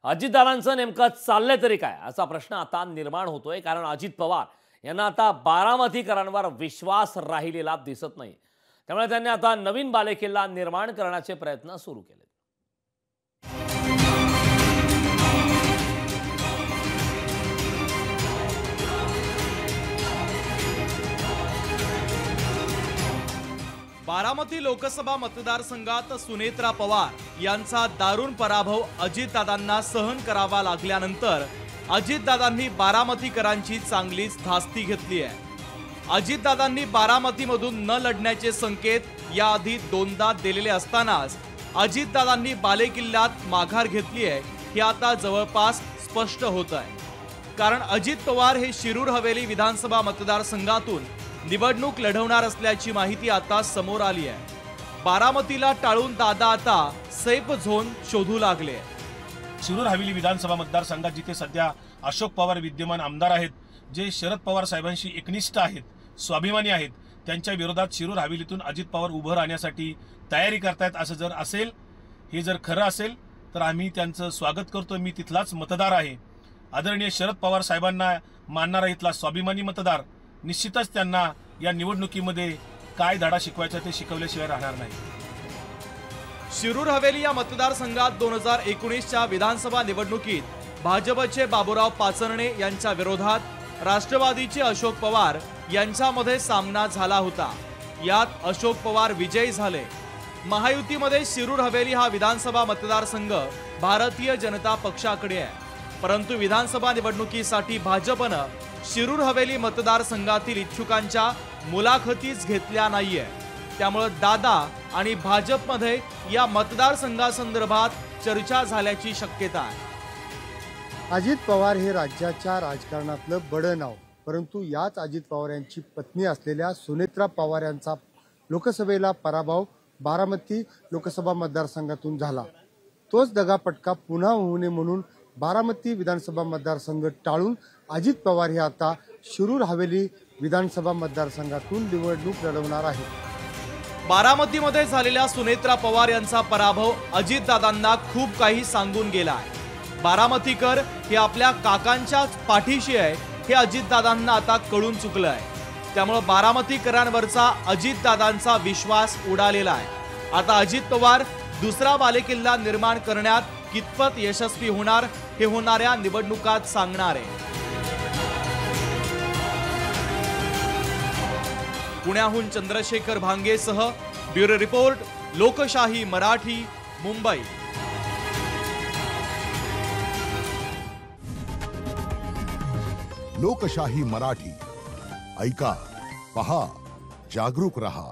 अजितदादांचं नेमकं चाललंय तरी काय असा प्रश्न आता निर्माण होतोय, कारण अजित पवार यांना आता बारामतीकरांवर विश्वास राहिलेला दिसत नाही। त्यामुळे त्यांनी आता नवीन बालेकिल्ला निर्माण करण्याचे प्रयत्न सुरू केले। बारामती लोकसभा मतदारसंघात सुनेत्रा पवार यांचा दारुण पराभव अजितदादांना सहन करावा लागल्यानंतर अजितदादांनी बारामतीकरांची चांगलीच धास्ती घेतली आहे। अजितदादांनी बारामतीमधून न लढण्याचे संकेत याआधी दोनदा दिलेले असतानाच अजितदादांनी बालेकिल्ल्यात माघार घेतली आहे हे आता जवळपास स्पष्ट होत आहे। कारण अजित पवार हे शिरूर हवेली विधानसभा मतदारसंघातून निवडणूक लढवणार असल्याची माहिती आता समोर आली आहे। बारामतीला टाळून दादा आता सेफ झोन शोधू लागले। शिरूर हवेली विधानसभा मतदारसंघात जिथे सध्या अशोक पवार विद्यमान आमदार आहेत, जे शरद पवार साहेबांशी एकनिष्ठ आहेत, स्वाभिमानी आहेत, त्यांच्या विरोधात शिरूर हवेलीतून अजित पवार उभं राहण्यासाठी तयारी करतायत असं जर असेल, हे जर खरं असेल तर आम्ही त्यांचं स्वागत करतो। मी तिथलाच मतदार आहे। आदरणीय शरद पवार साहेबांना मानणारा इथला स्वाभिमानी मतदार निश्चितच त्यांना या निवडणुकीमध्ये काय धडा शिकवायचा ते शिकवल्याशिवाय राहणार नाही। शिरूर हवेली या मतदारसंघात 2019च्या विधानसभा निवडणुकीत भाजपचे बाबूराव पाचरणे यांच्या विरोधात राष्ट्रवादीचे अशोक पवार यांच्यामध्ये सामना झाला होता। यात अशोक पवार विजयी झाले। महायुतीमध्ये शिरूर हवेली हा विधानसभा मतदारसंघ भारतीय जनता पक्षाकडे आहे, परंतु विधानसभा निवडणुकीसाठी भाजपनं शिरूर हवेली मतदारसंघातील इच्छुकांच्या मुलाखतीच घेतल्या नाहीये। त्यामुळे दादा आणि भाजपमध्ये या मतदारसंघासंदर्भात चर्चा झाल्याची शक्यता आहे। अजित पवार हे राज्याच्या राजकारणातलं बडं नाव, परंतु याच अजित पवार यांची पत्नी असलेल्या सुनेत्रा पवार यांचा लोकसभेला पराभव बारामती लोकसभा मतदारसंघातून झाला। तोच दगापटका पुन्हा होऊ नये म्हणून बारामती विधानसभा मतदारसंघ टाळून अजित पवार हे आता शिरूर हवेली विधानसभा मतदारसंघातून निवडणूक लढवणार आहेत। बारामतीमध्ये झालेल्या सुनेत्रा पवार यांचा पराभव अजितदादांना खूप काही सांगून गेला आहे। बारामतीकर हे आपल्या काकांच्या पाठीशी आहे हे अजितदादांना आता कळून चुकलं आहे। त्यामुळे बारामतीकरांवरचा अजितदादांचा विश्वास उडालेला आहे। आता अजित पवार दुसरा बालेकिल्ला निर्माण करण्यात कितपत यशस्वी होणार हे होणाऱ्या निवडणुकात सांगणार आहे। पुण्याहून चंद्रशेखर भांगेसह ब्युरो रिपोर्ट, लोकशाही मराठी, मुंबई। लोकशाही मराठी ऐका, पहा, जागरूक रहा।